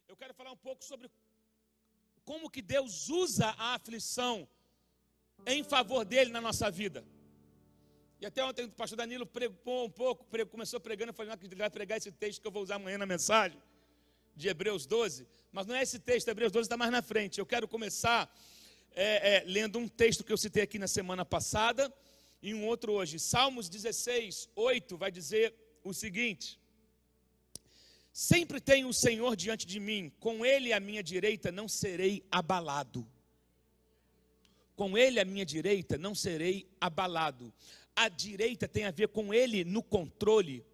eu quero falar um pouco sobre como que Deus usa a aflição em favor dele na nossa vida. E até ontem o pastor Danilo pregou um pouco, começou pregando, eu falei, não, que ele vai pregar esse texto que eu vou usar amanhã na mensagem, de Hebreus 12, mas não é esse texto, Hebreus 12 está mais na frente. Eu quero começar lendo um texto que eu citei aqui na semana passada, e um outro hoje. Salmos 16, 8 vai dizer o seguinte: sempre tenho o Senhor diante de mim, com Ele à minha direita não serei abalado. Com Ele à minha direita não serei abalado. A direita tem a ver com Ele no controle.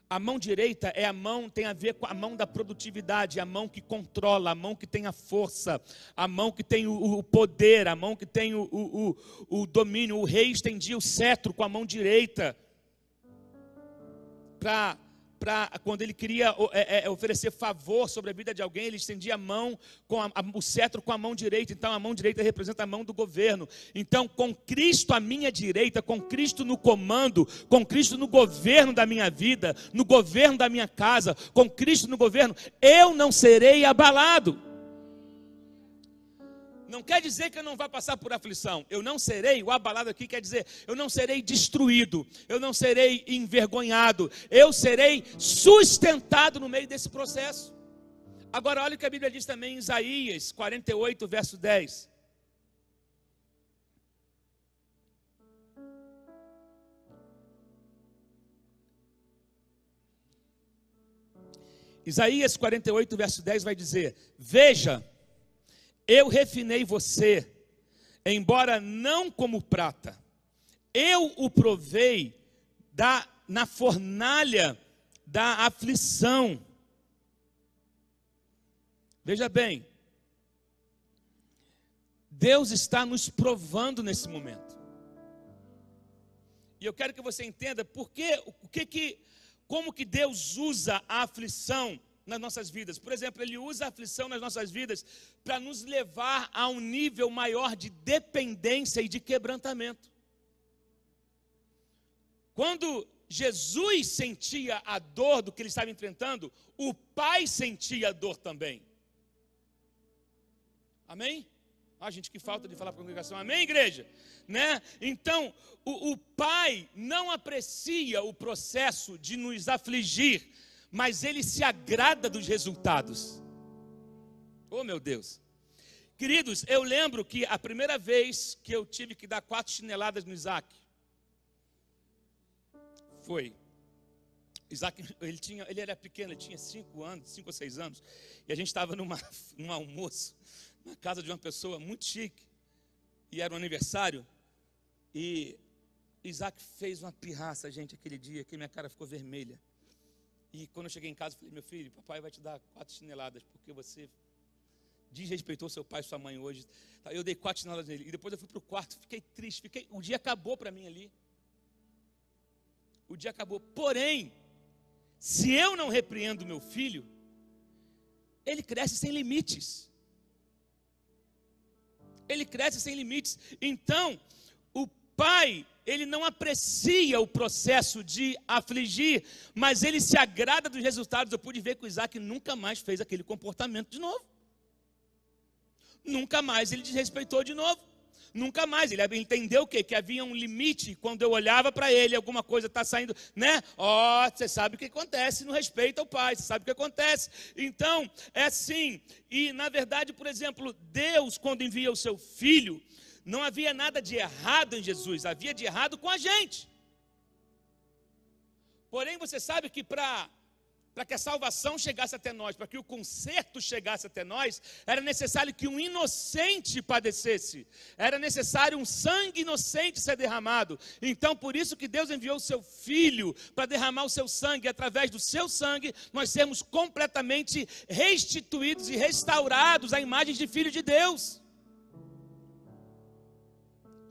A mão direita é a mão, tem a ver com a mão da produtividade, a mão que controla, a mão que tem a força, a mão que tem o poder, a mão que tem o domínio. O rei estendia o cetro com a mão direita para quando ele queria oferecer favor sobre a vida de alguém, ele estendia a mão, o cetro com a mão direita. Então a mão direita representa a mão do governo. Então, com Cristo à minha direita, com Cristo no comando, com Cristo no governo da minha vida, no governo da minha casa, com Cristo no governo, eu não serei abalado. Não quer dizer que eu não vá passar por aflição. Eu não serei, o abalado aqui quer dizer, eu não serei destruído, eu não serei envergonhado, eu serei sustentado no meio desse processo. Agora olha o que a Bíblia diz também em Isaías 48, verso 10. Isaías 48, verso 10 vai dizer: veja, eu refinei você, embora não como prata. Eu o provei na fornalha da aflição. Veja bem, Deus está nos provando nesse momento. E eu quero que você entenda como que Deus usa a aflição nas nossas vidas. Por exemplo, Ele usa a aflição nas nossas vidas para nos levar a um nível maior de dependência e de quebrantamento. Quando Jesus sentia a dor do que ele estava enfrentando, o Pai sentia a dor também. Amém? Ah, gente, que falta de falar para a congregação. Amém, igreja? Né? Então, o Pai não aprecia o processo de nos afligir, mas Ele se agrada dos resultados. Oh, meu Deus. Queridos, eu lembro que a primeira vez que eu tive que dar 4 chineladas no Isaac, foi. Isaac, ele era pequeno, ele tinha 5 ou 6 anos, e a gente estava num almoço, na casa de uma pessoa muito chique, e era um aniversário, e Isaac fez uma pirraça, gente, aquele dia, que minha cara ficou vermelha. E quando eu cheguei em casa, eu falei: meu filho, papai vai te dar 4 chineladas, porque você desrespeitou seu pai e sua mãe hoje. Eu dei 4 chineladas nele. E depois eu fui para o quarto, fiquei triste. O dia acabou para mim ali. O dia acabou. Porém, se eu não repreendo meu filho, ele cresce sem limites. Ele cresce sem limites. Então, o pai, ele não aprecia o processo de afligir, mas ele se agrada dos resultados. Eu pude ver que o Isaac nunca mais fez aquele comportamento de novo. Nunca mais ele desrespeitou de novo. Nunca mais. Ele entendeu o quê? Que havia um limite. Quando eu olhava para ele, alguma coisa está saindo, né? Você sabe o que acontece no respeito ao pai. Você sabe o que acontece. Então, é assim. E, na verdade, por exemplo, Deus, quando envia o seu filho, não havia nada de errado em Jesus, havia de errado com a gente. Porém, você sabe que para que a salvação chegasse até nós, para que o conserto chegasse até nós, era necessário que um inocente padecesse, era necessário um sangue inocente ser derramado. Então, por isso que Deus enviou o seu Filho para derramar o seu sangue, e através do seu sangue, nós sermos completamente restituídos e restaurados à imagem de filho de Deus.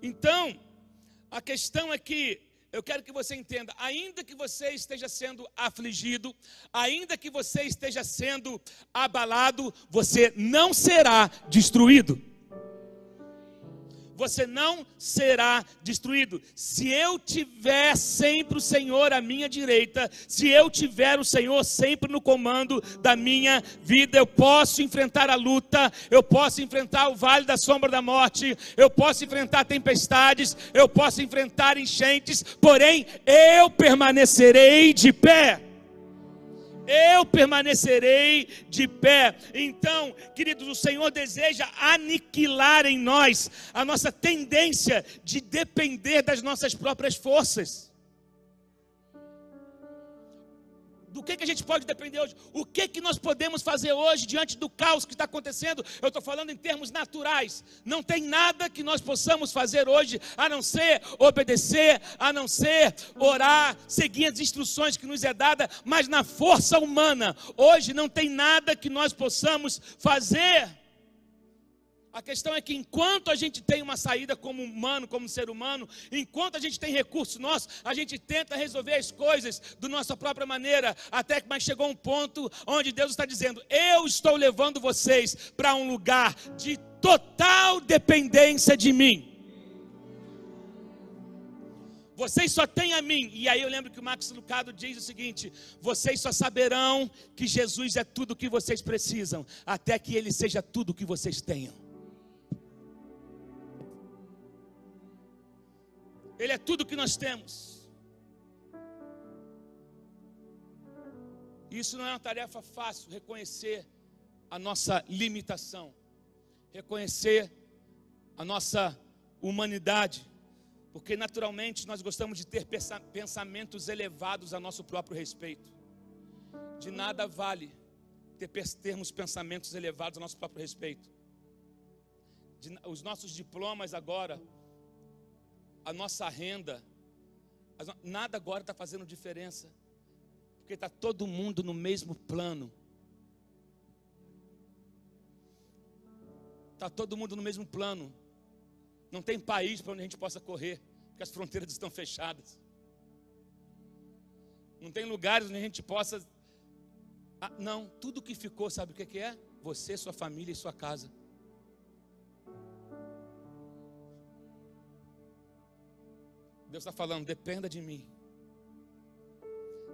Então, a questão é que eu quero que você entenda, ainda que você esteja sendo afligido, ainda que você esteja sendo abalado, você não será destruído. você não será destruído. Se eu tiver sempre o Senhor à minha direita, se eu tiver o Senhor sempre no comando da minha vida, eu posso enfrentar a luta, eu posso enfrentar o vale da sombra da morte, eu posso enfrentar tempestades, eu posso enfrentar enchentes, porém eu permanecerei de pé. Eu permanecerei de pé. Então, queridos, o Senhor deseja aniquilar em nós a nossa tendência de depender das nossas próprias forças. Do que a gente pode depender hoje? O que nós podemos fazer hoje diante do caos que está acontecendo? Eu estou falando em termos naturais. Não tem nada que nós possamos fazer hoje, a não ser obedecer, a não ser orar, seguir as instruções que nos é dada, mas na força humana, hoje não tem nada que nós possamos fazer. A questão é que enquanto a gente tem uma saída como humano, como ser humano, enquanto a gente tem recursos nossos, a gente tenta resolver as coisas da nossa própria maneira, até que mas chegou um ponto onde Deus está dizendo: eu estou levando vocês para um lugar de total dependência de mim. Vocês só têm a mim. E aí eu lembro que o Max Lucado diz o seguinte: vocês só saberão que Jesus é tudo o que vocês precisam, até que Ele seja tudo o que vocês tenham. Ele é tudo que nós temos. Isso não é uma tarefa fácil, reconhecer a nossa limitação, reconhecer a nossa humanidade, porque naturalmente nós gostamos de ter pensamentos elevados a nosso próprio respeito. De nada vale termos pensamentos elevados a nosso próprio respeito. Os nossos diplomas agora, a nossa renda, nada agora está fazendo diferença, porque está todo mundo no mesmo plano. Está todo mundo no mesmo plano. Não tem país para onde a gente possa correr, porque as fronteiras estão fechadas. Não tem lugares onde a gente possa... não, tudo que ficou, sabe o que é? Você, sua família e sua casa. Deus está falando: dependa de mim.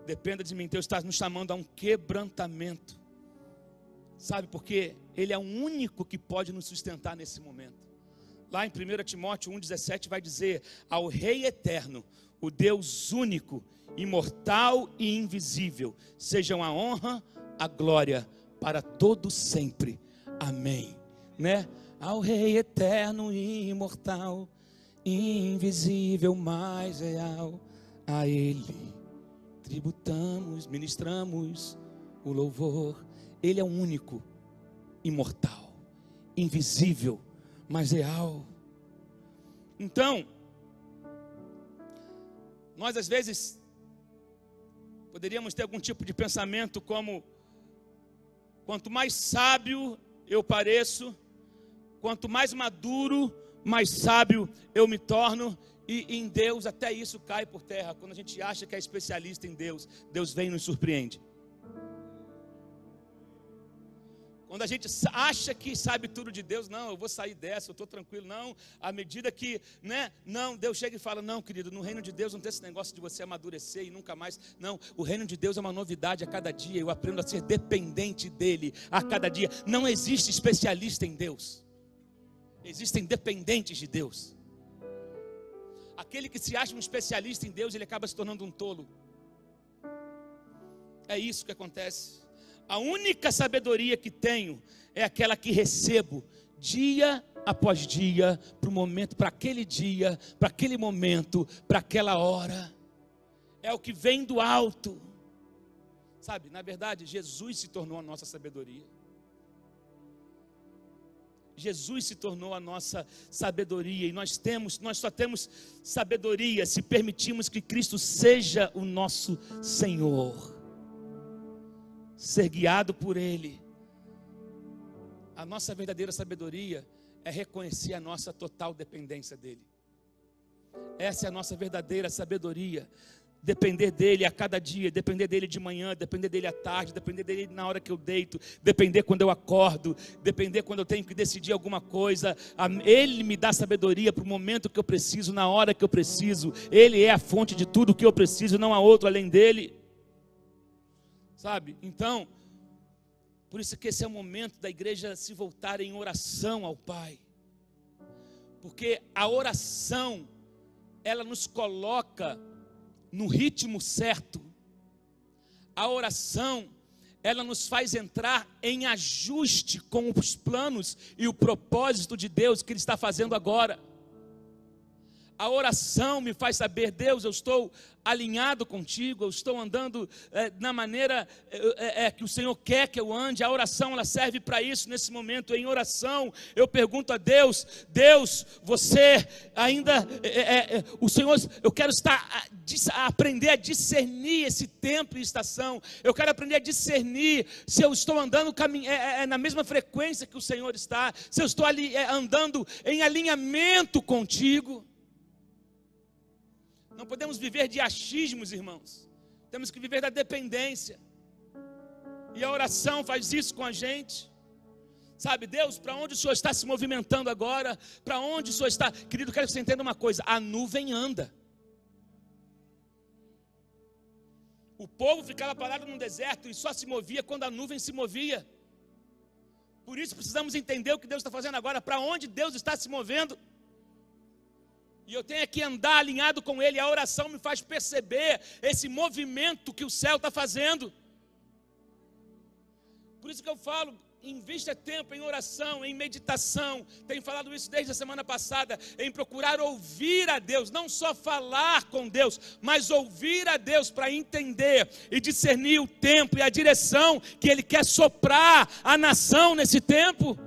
Dependa de mim. Deus está nos chamando a um quebrantamento. Sabe, porque Ele é o único que pode nos sustentar nesse momento. Lá em 1 Timóteo 1,17 vai dizer: ao Rei eterno, o Deus único, imortal e invisível, sejam a honra, a glória para todo sempre. Amém. Né? Ao Rei eterno e imortal, invisível, mais real, a Ele tributamos, ministramos o louvor. Ele é o único, imortal, invisível, mais real. Então, nós às vezes poderíamos ter algum tipo de pensamento como: quanto mais sábio eu pareço, quanto mais maduro, mais sábio eu me torno. E em Deus até isso cai por terra. Quando a gente acha que é especialista em Deus, Deus vem e nos surpreende. Quando a gente acha que sabe tudo de Deus, não, eu vou sair dessa, eu estou tranquilo, não. À medida que, não, Deus chega e fala: não, querido, no reino de Deus não tem esse negócio de você amadurecer e nunca mais. Não, o reino de Deus é uma novidade a cada dia. Eu aprendo a ser dependente dEle a cada dia. Não existe especialista em Deus. Existem dependentes de Deus. Aquele que se acha um especialista em Deus, ele acaba se tornando um tolo. É isso que acontece. A única sabedoria que tenho é aquela que recebo dia após dia, para o momento, para aquele dia, para aquele momento, para aquela hora. É o que vem do alto. Sabe, na verdade, Jesus se tornou a nossa sabedoria. Jesus se tornou a nossa sabedoria, e nós só temos sabedoria se permitirmos que Cristo seja o nosso Senhor, ser guiado por Ele. A nossa verdadeira sabedoria é reconhecer a nossa total dependência dEle. Essa é a nossa verdadeira sabedoria. depender dele a cada dia, depender dele de manhã, depender dele à tarde, depender dele na hora que eu deito, depender quando eu acordo, depender quando eu tenho que decidir alguma coisa. Ele me dá sabedoria para o momento que eu preciso, na hora que eu preciso. Ele é a fonte de tudo que eu preciso, não há outro além dele. Sabe? Então, por isso que esse é o momento da igreja se voltar em oração ao Pai. Porque a oração, ela nos coloca no ritmo certo. A oração, ela nos faz entrar em ajuste com os planos e o propósito de Deus que Ele está fazendo agora. A oração me faz saber, Deus, eu estou alinhado contigo, eu estou andando na maneira que o Senhor quer que eu ande. A oração, ela serve para isso. Nesse momento, em oração, eu pergunto a Deus: Deus, você ainda, o Senhor, eu quero aprender a discernir esse tempo e estação. Eu quero aprender a discernir se eu estou andando na mesma frequência que o Senhor está, se eu estou andando em alinhamento contigo. Não podemos viver de achismos, irmãos. Temos que viver da dependência. E a oração faz isso com a gente. Sabe, Deus, para onde o Senhor está se movimentando agora? Para onde o Senhor está? Querido, quero que você entenda uma coisa: a nuvem anda. O povo ficava parado num deserto e só se movia quando a nuvem se movia. Por isso precisamos entender o que Deus está fazendo agora, para onde Deus está se movendo. E eu tenho que andar alinhado com Ele. A oração me faz perceber esse movimento que o céu está fazendo. Por isso que eu falo, invista tempo em oração, em meditação. Tenho falado isso desde a semana passada, em procurar ouvir a Deus. Não só falar com Deus, mas ouvir a Deus para entender e discernir o tempo e a direção que Ele quer soprar a nação nesse tempo.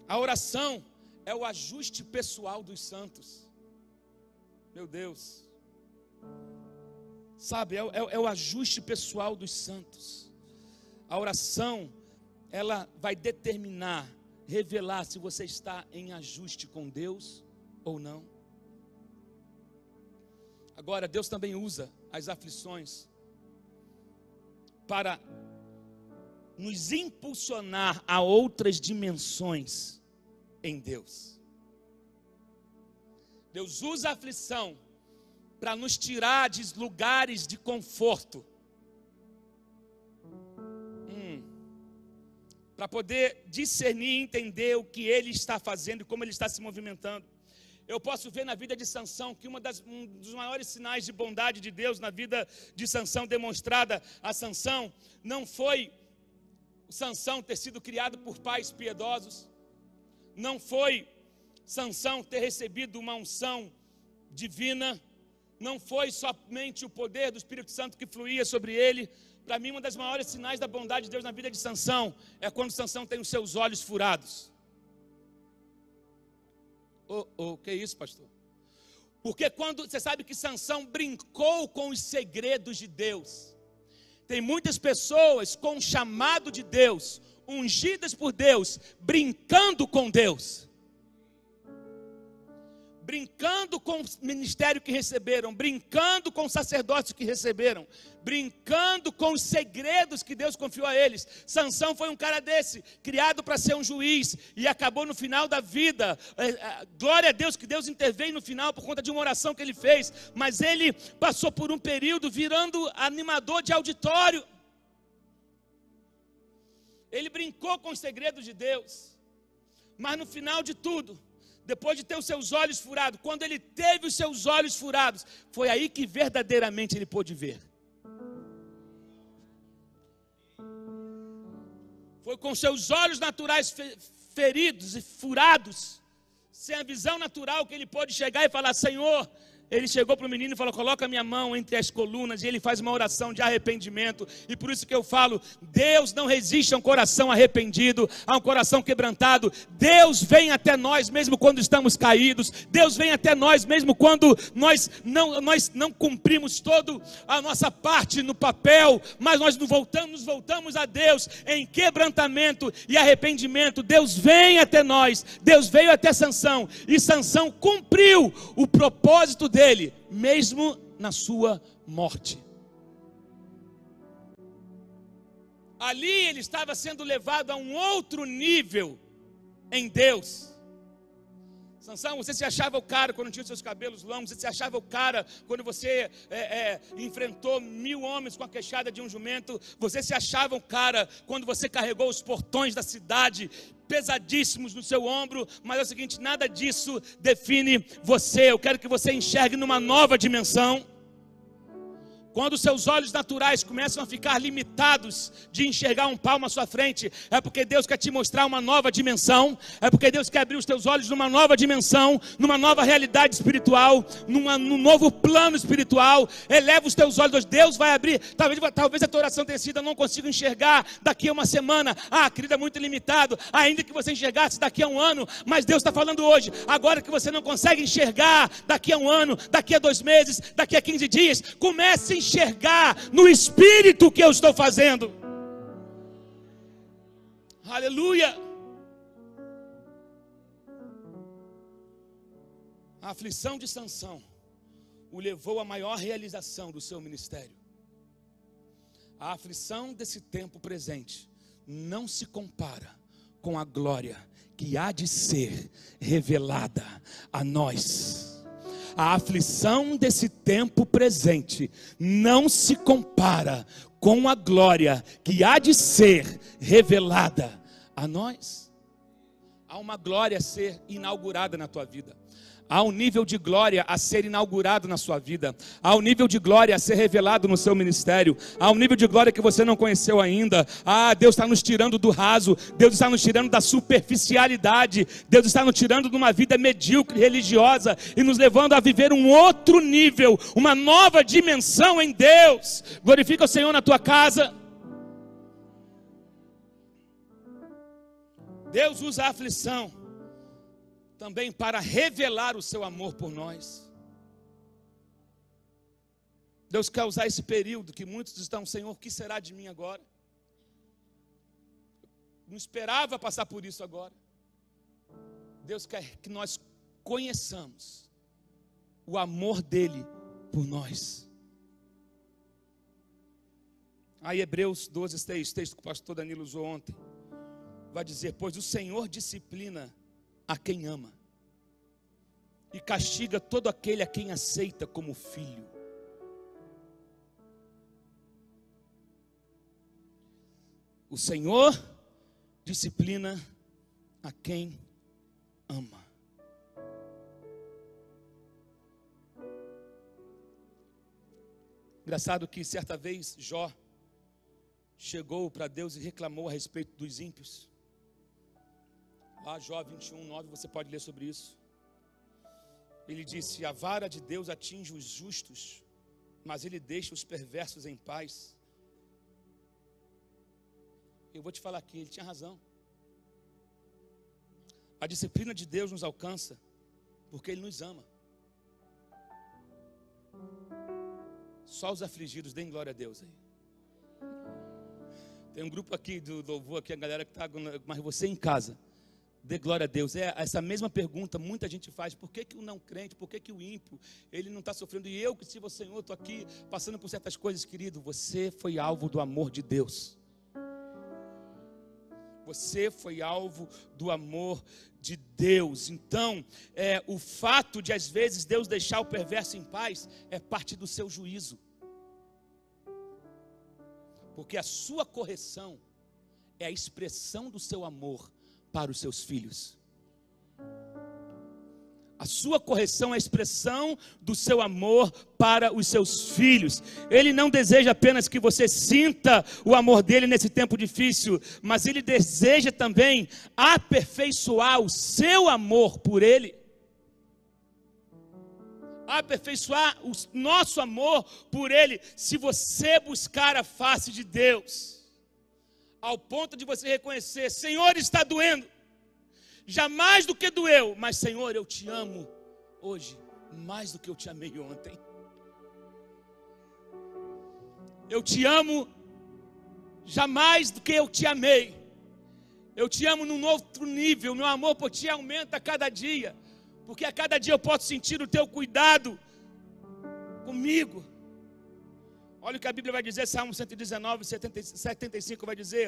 A oração é o ajuste pessoal dos santos. Meu Deus. Sabe, é o ajuste pessoal dos santos. A oração, ela vai determinar, revelar se você está em ajuste com Deus ou não. Agora, Deus também usa as aflições para nos impulsionar a outras dimensões em Deus. Deus usa a aflição para nos tirar de lugares de conforto, para poder discernir e entender o que Ele está fazendo e como Ele está se movimentando. Eu posso ver na vida de Sansão que um dos maiores sinais de bondade de Deus na vida de Sansão, demonstrada a Sansão, não foi o Sansão ter sido criado por pais piedosos, não foi Sansão ter recebido uma unção divina, não foi somente o poder do Espírito Santo que fluía sobre ele. Para mim, um dos maiores sinais da bondade de Deus na vida de Sansão é quando Sansão tem os seus olhos furados. Que isso, pastor? Porque quando você sabe que Sansão brincou com os segredos de Deus. Tem muitas pessoas com o chamado de Deus, ungidas por Deus, brincando com Deus, brincando com o ministério que receberam, brincando com o sacerdócio que receberam, brincando com os segredos que Deus confiou a eles. Sansão foi um cara desse, criado para ser um juiz, e acabou no final da vida, glória a Deus que Deus interveio no final por conta de uma oração que ele fez, mas ele passou por um período virando animador de auditório. Ele brincou com os segredos de Deus, mas no final de tudo, depois de ter os seus olhos furados, quando ele teve os seus olhos furados, foi aí que verdadeiramente ele pôde ver. Foi com seus olhos naturais feridos e furados, sem a visão natural, que ele pôde chegar e falar: Senhor. Ele chegou para o menino e falou: coloca minha mão entre as colunas. E ele faz uma oração de arrependimento. E por isso que eu falo, Deus não resiste a um coração arrependido, a um coração quebrantado. Deus vem até nós mesmo quando estamos caídos. Deus vem até nós mesmo quando nós não cumprimos toda a nossa parte no papel, mas nós nos voltamos a Deus em quebrantamento e arrependimento. Deus vem até nós. Deus veio até Sansão, e Sansão cumpriu o propósito dele, mesmo na sua morte. Ali ele estava sendo levado a um outro nível em Deus. Sansão, você se achava o cara quando tinha os seus cabelos longos, você se achava o cara quando você enfrentou 1000 homens com a queixada de um jumento, você se achava o cara quando você carregou os portões da cidade pesadíssimos no seu ombro, mas é o seguinte, nada disso define você. Eu quero que você enxergue numa nova dimensão. Quando os seus olhos naturais começam a ficar limitados de enxergar um palmo à sua frente, é porque Deus quer te mostrar uma nova dimensão, é porque Deus quer abrir os teus olhos numa nova dimensão, numa nova realidade espiritual, num novo plano espiritual. Eleva os teus olhos, Deus vai abrir. Talvez a tua oração tenha sido: eu não consigo enxergar daqui a uma semana. Querido, é muito limitado, ainda que você enxergasse daqui a um ano, mas Deus está falando hoje, agora que você não consegue enxergar daqui a um ano, daqui a 2 meses, daqui a 15 dias, comece a enxergar no Espírito que eu estou fazendo. Aleluia. A aflição de Sansão o levou à maior realização do seu ministério. A aflição desse tempo presente não se compara com a glória que há de ser revelada a nós. A aflição desse tempo presente não se compara com a glória que há de ser revelada a nós. Há uma glória a ser inaugurada na tua vida. Há um nível de glória a ser inaugurado na sua vida. Há um nível de glória a ser revelado no seu ministério. Há um nível de glória que você não conheceu ainda. Deus está nos tirando do raso. Deus está nos tirando da superficialidade. Deus está nos tirando de uma vida medíocre, religiosa, e nos levando a viver um outro nível, uma nova dimensão em Deus. Glorifica o Senhor na tua casa. Deus usa a aflição também para revelar o seu amor por nós. Deus quer usar esse período que muitos estão: Senhor, o que será de mim agora? Não esperava passar por isso agora. Deus quer que nós conheçamos o amor dele por nós. Aí Hebreus 12, texto que o pastor Danilo usou ontem, vai dizer: pois o Senhor disciplina a quem ama e castiga todo aquele a quem aceita como filho. O Senhor disciplina a quem ama. Engraçado que certa vez Jó chegou para Deus e reclamou a respeito dos ímpios. Lá Jó 21:9, você pode ler sobre isso. Ele disse: a vara de Deus atinge os justos, mas ele deixa os perversos em paz. Eu vou te falar aqui, ele tinha razão. A disciplina de Deus nos alcança porque ele nos ama. Só os afligidos, deem glória a Deus aí. Tem um grupo aqui do louvor, aqui a galera que está, mas você em casa, dê glória a Deus. Essa mesma pergunta muita gente faz: por que o não crente, por que o ímpio, ele não está sofrendo? E eu que sirvo ao Senhor, estou aqui passando por certas coisas. Querido, você foi alvo do amor de Deus. Você foi alvo do amor de Deus. Então, o fato de às vezes Deus deixar o perverso em paz é parte do seu juízo. Porque a sua correção é a expressão do seu amor para os seus filhos. A sua correção é a expressão do seu amor para os seus filhos. Ele não deseja apenas que você sinta o amor dele nesse tempo difícil, mas ele deseja também aperfeiçoar o seu amor por ele. Aperfeiçoar o nosso amor por ele. Se você buscar a face de Deus, ao ponto de você reconhecer: Senhor, está doendo, jamais do que doeu, mas Senhor, eu te amo hoje mais do que eu te amei ontem. Eu te amo jamais do que eu te amei. Eu te amo num outro nível. Meu amor por ti aumenta a cada dia, porque a cada dia eu posso sentir o teu cuidado comigo. Olha o que a Bíblia vai dizer, Salmo 119, 75 vai dizer: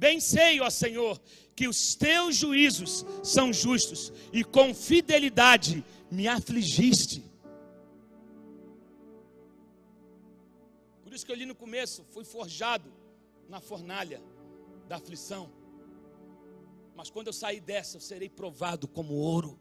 bem sei, ó Senhor, que os teus juízos são justos, e com fidelidade me afligiste. Por isso que eu li no começo, fui forjado na fornalha da aflição. Mas quando eu sair dessa, eu serei provado como ouro.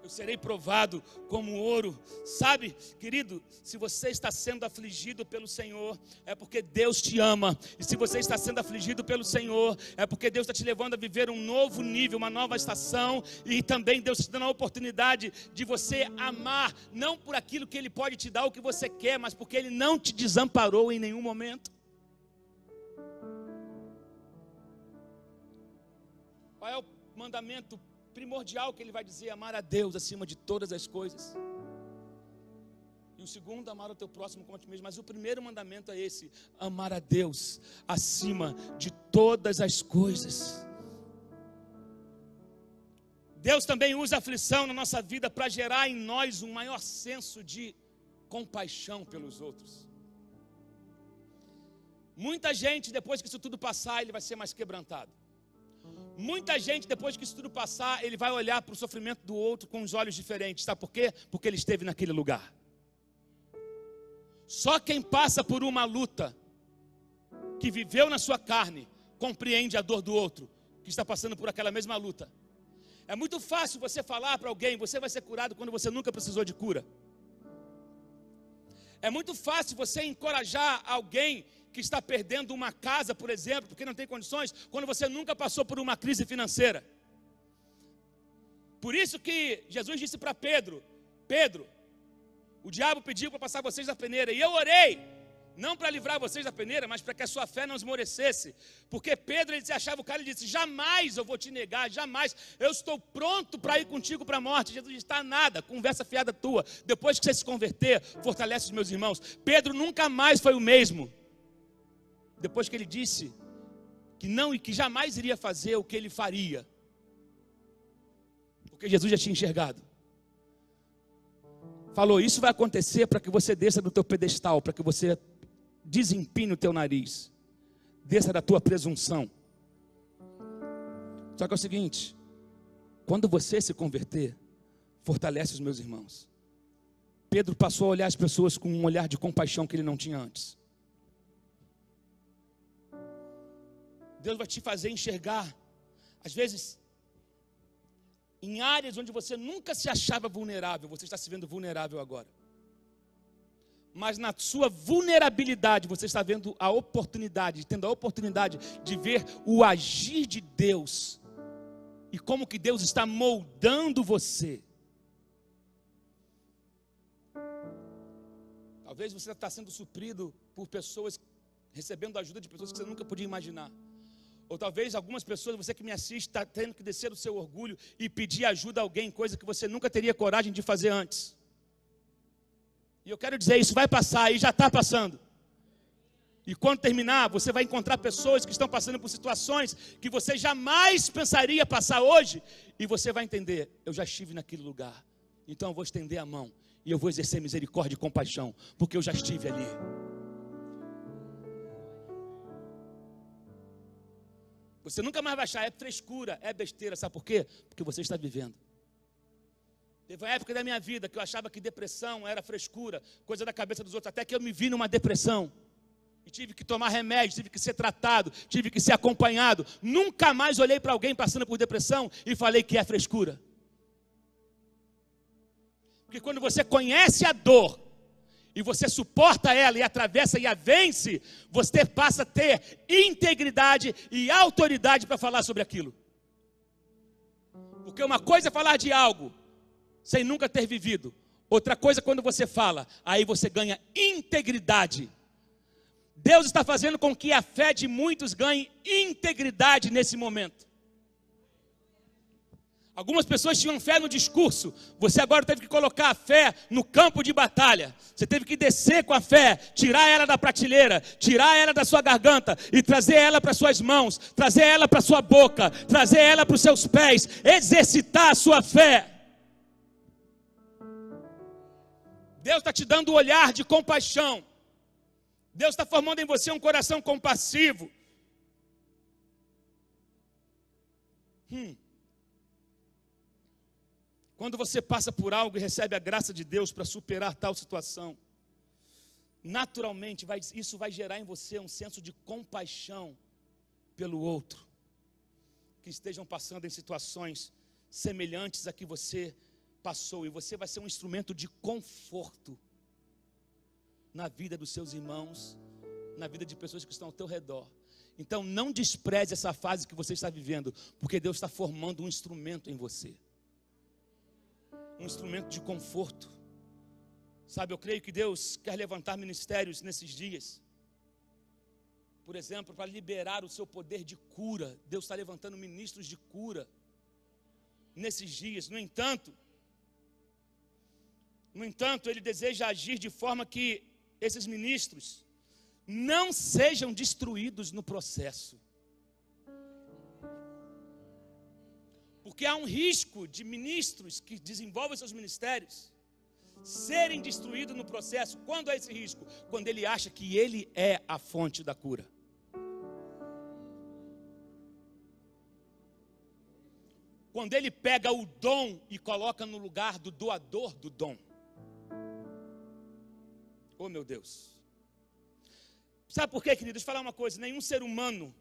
Eu serei provado como ouro. Sabe, querido, se você está sendo afligido pelo Senhor, é porque Deus te ama. E se você está sendo afligido pelo Senhor, é porque Deus está te levando a viver um novo nível, uma nova estação. E também Deus te dando a oportunidade de você amar, não por aquilo que Ele pode te dar o que você quer, mas porque Ele não te desamparou em nenhum momento. Qual é o mandamento primordial que ele vai dizer? Amar a Deus acima de todas as coisas. E o segundo, amar o teu próximo como a ti mesmo. Mas o primeiro mandamento é esse: amar a Deus acima de todas as coisas. Deus também usa a aflição na nossa vida para gerar em nós um maior senso de compaixão pelos outros. Muita gente, depois que isso tudo passar, ele vai ser mais quebrantado. Muita gente, depois que isso tudo passar, ele vai olhar para o sofrimento do outro com os olhos diferentes. Sabe por quê? Porque ele esteve naquele lugar. Só quem passa por uma luta, que viveu na sua carne, compreende a dor do outro, que está passando por aquela mesma luta. É muito fácil você falar para alguém: você vai ser curado, quando você nunca precisou de cura. É muito fácil você encorajar alguém que está perdendo uma casa, por exemplo, porque não tem condições, quando você nunca passou por uma crise financeira. Por isso que Jesus disse para Pedro: Pedro, o diabo pediu para passar vocês da peneira, e eu orei, não para livrar vocês da peneira, mas para que a sua fé não esmorecesse. Porque Pedro, ele se achava o cara, ele disse: jamais eu vou te negar, jamais, eu estou pronto para ir contigo para a morte. Jesus disse: está nada, conversa fiada tua, depois que você se converter, fortalece os meus irmãos. Pedro nunca mais foi o mesmo, depois que ele disse que não e que jamais iria fazer o que ele faria, porque Jesus já tinha enxergado. Falou: isso vai acontecer para que você desça do teu pedestal, para que você desempine o teu nariz, desça da tua presunção. Só que é o seguinte: quando você se converter, fortalece os meus irmãos. Pedro passou a olhar as pessoas com um olhar de compaixão que ele não tinha antes. Deus vai te fazer enxergar, às vezes, em áreas onde você nunca se achava vulnerável, você está se vendo vulnerável agora. Mas na sua vulnerabilidade, você está vendo a oportunidade, tendo a oportunidade de ver o agir de Deus. E como que Deus está moldando você. Talvez você está sendo suprido por pessoas, recebendo ajuda de pessoas que você nunca podia imaginar. Ou talvez algumas pessoas, você que me assiste, está tendo que descer do seu orgulho e pedir ajuda a alguém, coisa que você nunca teria coragem de fazer antes. E eu quero dizer, isso vai passar, e já está passando. E quando terminar, você vai encontrar pessoas que estão passando por situações que você jamais pensaria passar hoje. E você vai entender: eu já estive naquele lugar, então eu vou estender a mão e eu vou exercer misericórdia e compaixão, porque eu já estive ali. Você nunca mais vai achar, é frescura, é besteira. Sabe por quê? Porque você está vivendo. Teve uma época da minha vida que eu achava que depressão era frescura, coisa da cabeça dos outros, até que eu me vi numa depressão. E tive que tomar remédio, tive que ser tratado, tive que ser acompanhado. Nunca mais olhei para alguém passando por depressão e falei que é frescura. Porque quando você conhece a dor, e você suporta ela e atravessa e a vence, você passa a ter integridade e autoridade para falar sobre aquilo. Porque uma coisa é falar de algo sem nunca ter vivido. Outra coisa é quando você fala, aí você ganha integridade. Deus está fazendo com que a fé de muitos ganhe integridade nesse momento. Algumas pessoas tinham fé no discurso, você agora teve que colocar a fé no campo de batalha. Você teve que descer com a fé, tirar ela da prateleira, tirar ela da sua garganta e trazer ela para suas mãos, trazer ela para sua boca, trazer ela para os seus pés, exercitar a sua fé. Deus está te dando um olhar de compaixão. Deus está formando em você um coração compassivo. Quando você passa por algo e recebe a graça de Deus para superar tal situação, naturalmente isso vai gerar em você um senso de compaixão pelo outro, que estejam passando em situações semelhantes a que você passou, e você vai ser um instrumento de conforto na vida dos seus irmãos, na vida de pessoas que estão ao teu redor. Então não despreze essa fase que você está vivendo, porque Deus está formando um instrumento em você, um instrumento de conforto. Sabe, eu creio que Deus quer levantar ministérios nesses dias, por exemplo, para liberar o seu poder de cura. Deus está levantando ministros de cura nesses dias. No entanto, Ele deseja agir de forma que esses ministros não sejam destruídos no processo. Porque há um risco de ministros que desenvolvem seus ministérios serem destruídos no processo. Quando é esse risco? Quando ele acha que ele é a fonte da cura. Quando ele pega o dom e coloca no lugar do doador do dom. Oh, meu Deus. Sabe por quê, queridos? Deixa eu falar uma coisa. Nenhum ser humano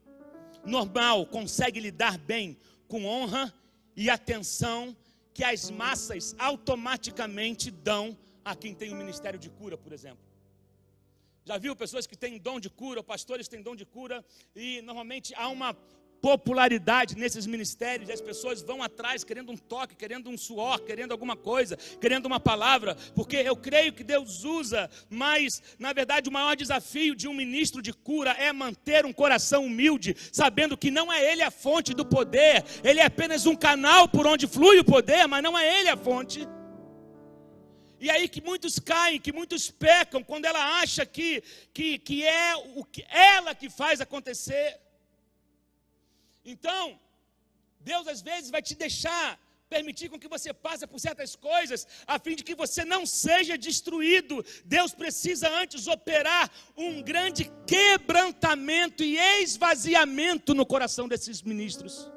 normal consegue lidar bem com honra e atenção que as massas automaticamente dão a quem tem um ministério de cura, por exemplo. Já viu pessoas que têm dom de cura, pastores que têm dom de cura, e normalmente há uma popularidade nesses ministérios, e as pessoas vão atrás querendo um toque, querendo um suor, querendo alguma coisa, querendo uma palavra, porque eu creio que Deus usa, mas na verdade o maior desafio de um ministro de cura é manter um coração humilde, sabendo que não é ele a fonte do poder, ele é apenas um canal por onde flui o poder, mas não é ele a fonte. E aí que muitos caem, que muitos pecam, quando ela acha que é ela que faz acontecer. Então, Deus às vezes vai te deixar, permitir com que você passe por certas coisas, a fim de que você não seja destruído. Deus precisa antes operar um grande quebrantamento e esvaziamento no coração desses ministros.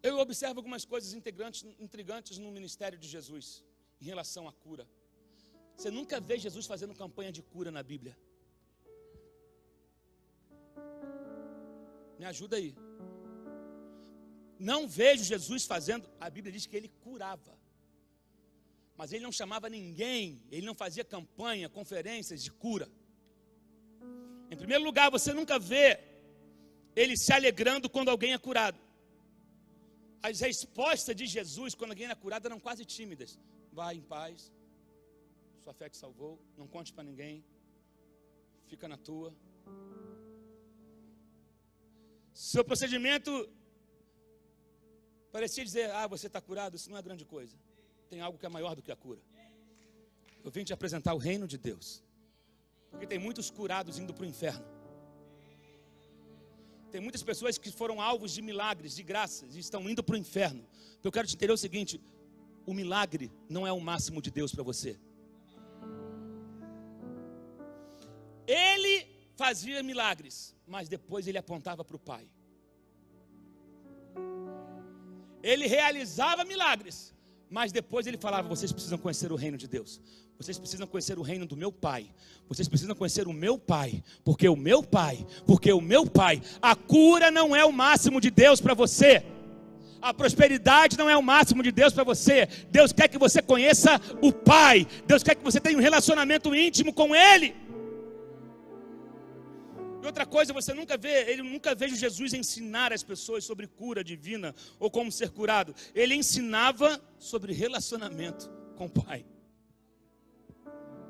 Eu observo algumas coisas intrigantes no ministério de Jesus, em relação à cura. Você nunca vê Jesus fazendo campanha de cura na Bíblia. Me ajuda aí. Não vejo Jesus fazendo. A Bíblia diz que ele curava, mas ele não chamava ninguém, ele não fazia campanha, conferências de cura. Em primeiro lugar, você nunca vê ele se alegrando quando alguém é curado. As respostas de Jesus quando alguém é curado eram quase tímidas. Vai em paz, sua fé te salvou, não conte para ninguém, fica na tua. Seu procedimento parecia dizer, você está curado, isso não é grande coisa. Tem algo que é maior do que a cura. Eu vim te apresentar o reino de Deus. Porque tem muitos curados indo para o inferno. Tem muitas pessoas que foram alvos de milagres, de graças, e estão indo para o inferno. Eu quero te entender o seguinte, o milagre não é o máximo de Deus para você. Ele fazia milagres, mas depois ele apontava para o Pai. Ele realizava milagres, mas depois ele falava, vocês precisam conhecer o reino de Deus. Vocês precisam conhecer o reino do meu Pai. Vocês precisam conhecer o meu Pai, porque o meu Pai, a cura não é o máximo de Deus para você. A prosperidade não é o máximo de Deus para você. Deus quer que você conheça o Pai. Deus quer que você tenha um relacionamento íntimo com Ele. E outra coisa, eu nunca vejo Jesus ensinar as pessoas sobre cura divina ou como ser curado. Ele ensinava sobre relacionamento com o Pai.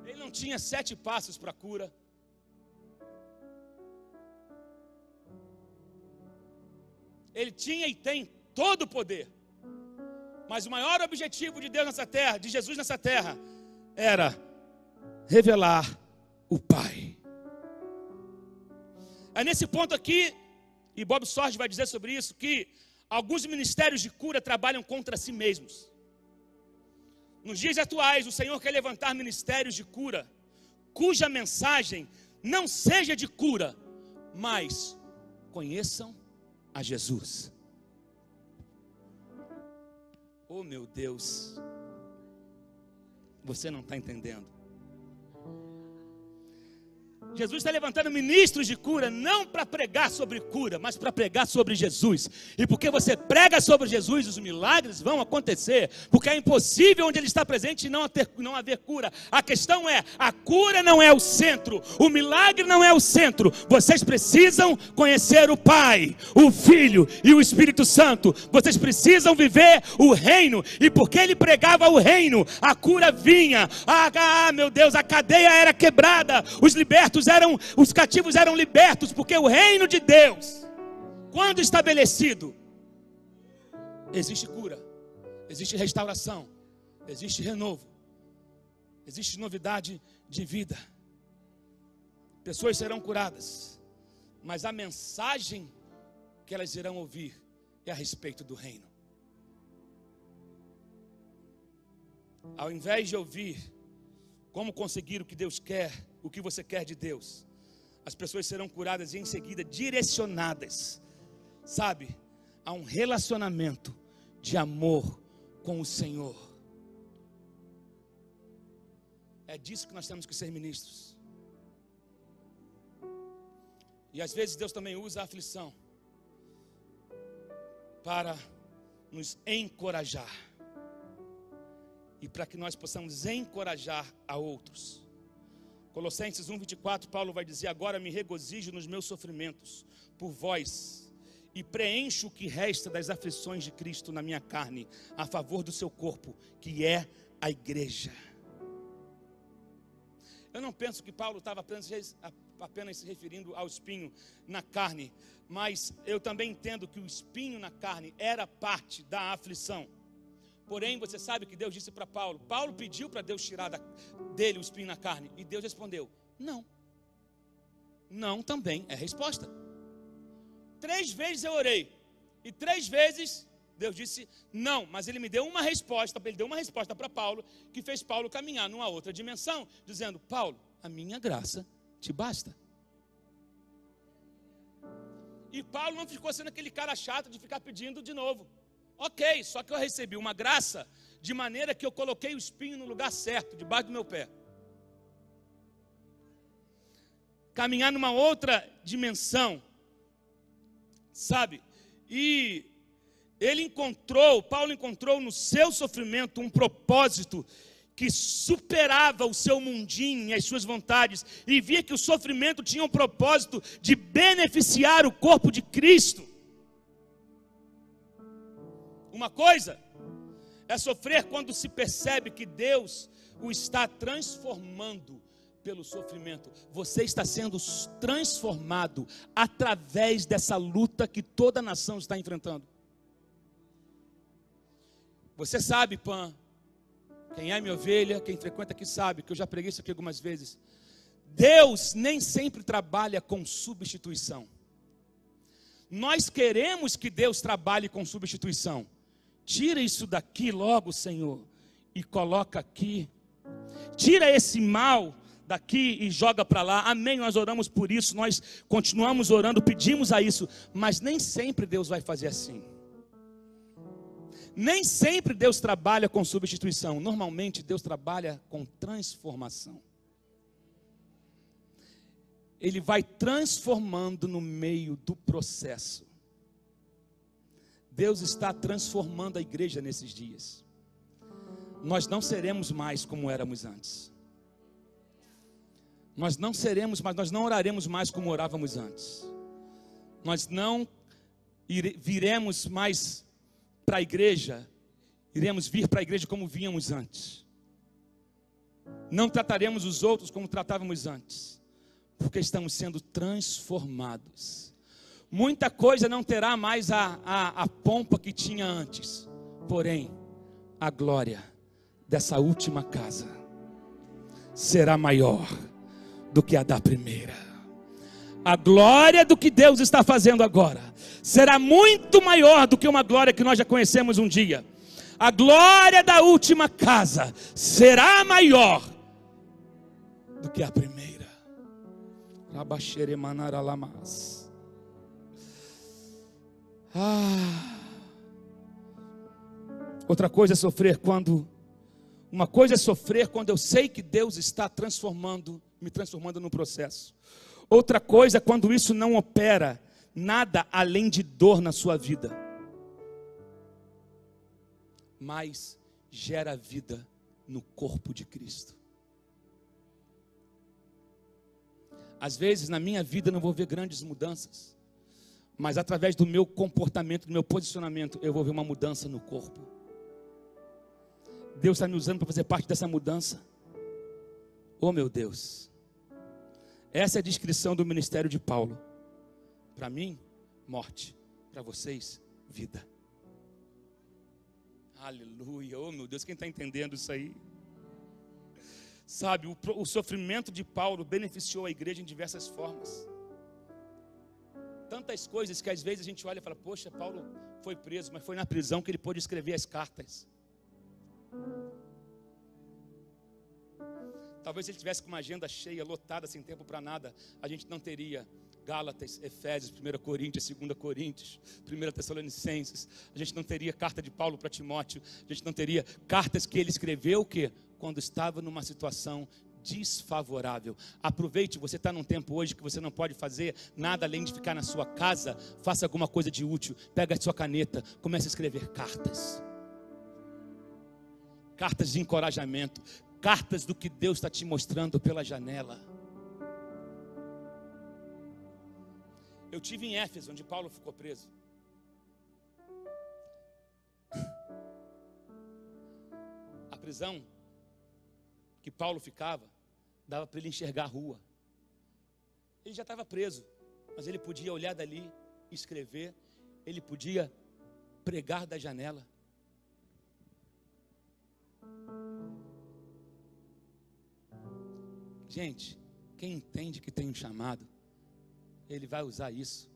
Ele não tinha 7 passos para a cura. Ele tinha e tem todo o poder. Mas o maior objetivo de Deus nessa terra, de Jesus nessa terra, era revelar o Pai. É nesse ponto aqui, e Bob Sorge vai dizer sobre isso, que alguns ministérios de cura trabalham contra si mesmos. Nos dias atuais, o Senhor quer levantar ministérios de cura, cuja mensagem não seja de cura, mas conheçam a Jesus. Oh meu Deus, você não está entendendo. Jesus está levantando ministros de cura, não para pregar sobre cura, mas para pregar sobre Jesus. E porque você prega sobre Jesus, os milagres vão acontecer, porque é impossível onde Ele está presente não haver cura. A questão é, a cura não é o centro, o milagre não é o centro. Vocês precisam conhecer o Pai, o Filho e o Espírito Santo. Vocês precisam viver o reino, e porque Ele pregava o reino, a cura vinha. Meu Deus, a cadeia era quebrada, os cativos eram libertos, porque o reino de Deus, quando estabelecido, existe cura, existe restauração, existe renovo, existe novidade de vida. Pessoas serão curadas, mas a mensagem que elas irão ouvir é a respeito do reino. Ao invés de ouvir como conseguir o que Deus quer, o que você quer de Deus, as pessoas serão curadas e em seguida direcionadas, sabe, a um relacionamento de amor com o Senhor. É disso que nós temos que ser ministros. E às vezes Deus também usa a aflição para nos encorajar, e para que nós possamos encorajar a outros. Colossenses 1:24, Paulo vai dizer: agora me regozijo nos meus sofrimentos por vós, e preencho o que resta das aflições de Cristo na minha carne, a favor do seu corpo, que é a igreja. Eu não penso que Paulo estava apenas se referindo ao espinho na carne, mas eu também entendo que o espinho na carne era parte da aflição. Porém, você sabe que Deus disse para Paulo, Paulo pediu para Deus tirar dele o espinho na carne, e Deus respondeu, não. Não também é resposta. 3 vezes eu orei, e 3 vezes Deus disse não, mas Ele me deu uma resposta, Ele deu uma resposta para Paulo, que fez Paulo caminhar numa outra dimensão, dizendo, Paulo, a minha graça te basta. E Paulo não ficou sendo aquele cara chato de ficar pedindo de novo. Ok, só que eu recebi uma graça de maneira que eu coloquei o espinho no lugar certo, debaixo do meu pé. Caminhar numa outra dimensão, sabe? E Paulo encontrou no seu sofrimento um propósito que superava o seu mundinho e as suas vontades, e via que o sofrimento tinha um propósito de beneficiar o corpo de Cristo. Uma coisa é sofrer quando se percebe que Deus o está transformando pelo sofrimento. Você está sendo transformado através dessa luta que toda a nação está enfrentando. Você sabe, Pan, quem é minha ovelha, quem frequenta aqui sabe, que eu já preguei isso aqui algumas vezes. Deus nem sempre trabalha com substituição. Nós queremos que Deus trabalhe com substituição. Tira isso daqui logo, Senhor, e coloca aqui. Tira esse mal daqui e joga para lá. Amém, nós oramos por isso, nós continuamos orando, pedimos a isso. Mas nem sempre Deus vai fazer assim. Nem sempre Deus trabalha com substituição. Normalmente Deus trabalha com transformação. Ele vai transformando no meio do processo. Deus está transformando a igreja nesses dias. Nós não seremos mais como éramos antes. Nós não seremos, mas nós não oraremos mais como orávamos antes. Nós não viremos mais para a igreja, iremos vir para a igreja como vínhamos antes. Não trataremos os outros como tratávamos antes, porque estamos sendo transformados. Muita coisa não terá mais a pompa que tinha antes, porém, a glória dessa última casa será maior do que a da primeira. A glória do que Deus está fazendo agora será muito maior do que uma glória que nós já conhecemos um dia. A glória da última casa será maior do que a primeira. Outra coisa é sofrer quando... Uma coisa é sofrer quando eu sei que Deus está me transformando no processo. Outra coisa é quando isso não opera nada além de dor na sua vida, mas gera vida no corpo de Cristo. Às vezes na minha vida eu não vou ver grandes mudanças, mas através do meu comportamento, do meu posicionamento, eu vou ver uma mudança no corpo. Deus está me usando para fazer parte dessa mudança. Oh meu Deus. Essa é a descrição do ministério de Paulo. Para mim, morte. Para vocês, vida. Aleluia. Oh meu Deus, quem está entendendo isso aí? Sabe, o sofrimento de Paulo beneficiou a igreja em diversas formas. Tantas coisas que às vezes a gente olha e fala: poxa, Paulo foi preso, mas foi na prisão que ele pôde escrever as cartas. Talvez se ele tivesse com uma agenda cheia, lotada, sem tempo para nada, a gente não teria Gálatas, Efésios, 1 Coríntios, 2 Coríntios, 1 Tessalonicenses. A gente não teria carta de Paulo para Timóteo. A gente não teria cartas que ele escreveu o quê? Quando estava numa situação desfavorável. Aproveite, você está num tempo hoje que você não pode fazer nada além de ficar na sua casa. Faça alguma coisa de útil. Pega a sua caneta, comece a escrever cartas. Cartas de encorajamento. Cartas do que Deus está te mostrando pela janela. Eu tive em Éfeso, onde Paulo ficou preso. A prisão que Paulo ficava, dava para ele enxergar a rua. Ele já estava preso, mas ele podia olhar dali, escrever, ele podia pregar da janela. Gente, quem entende que tem um chamado, ele vai usar isso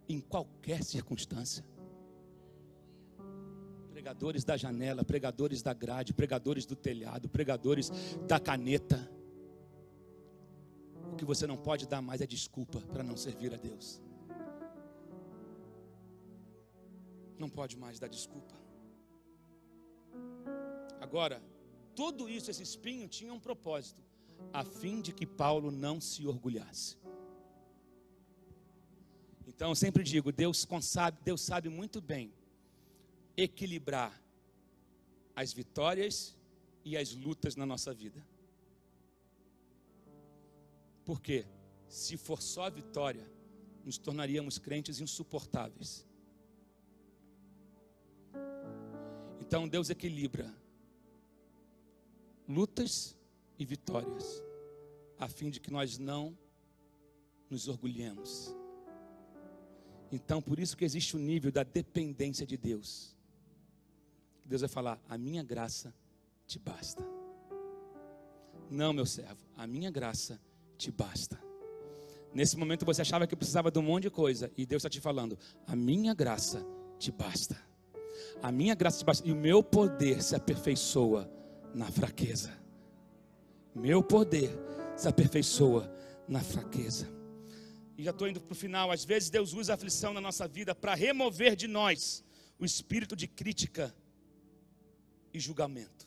em qualquer circunstância. Pregadores da janela, pregadores da grade, pregadores do telhado, pregadores da caneta. O que você não pode dar mais é desculpa para não servir a Deus. Não pode mais dar desculpa. Agora, tudo isso, esse espinho tinha um propósito, a fim de que Paulo não se orgulhasse. Então eu sempre digo, Deus sabe muito bem equilibrar as vitórias e as lutas na nossa vida. Porque se for só a vitória, nos tornaríamos crentes insuportáveis. Então Deus equilibra lutas e vitórias, a fim de que nós não nos orgulhemos. Então por isso que existe o nível da dependência de Deus. Deus vai falar: a minha graça te basta. Não, meu servo, a minha graça te basta. Nesse momento você achava que precisava de um monte de coisa, e Deus está te falando: a minha graça te basta. A minha graça te basta. E o meu poder se aperfeiçoa na fraqueza. Meu poder se aperfeiçoa na fraqueza. E já estou indo para o final. Às vezes Deus usa a aflição na nossa vida para remover de nós o espírito de crítica e julgamento.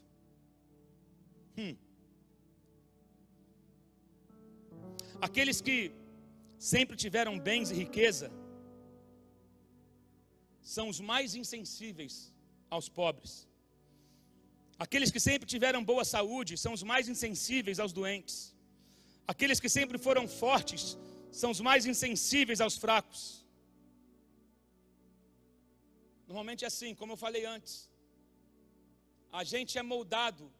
Aqueles que sempre tiveram bens e riqueza são os mais insensíveis aos pobres. Aqueles que sempre tiveram boa saúde são os mais insensíveis aos doentes. Aqueles que sempre foram fortes são os mais insensíveis aos fracos. Normalmente é assim, como eu falei antes. A gente é moldado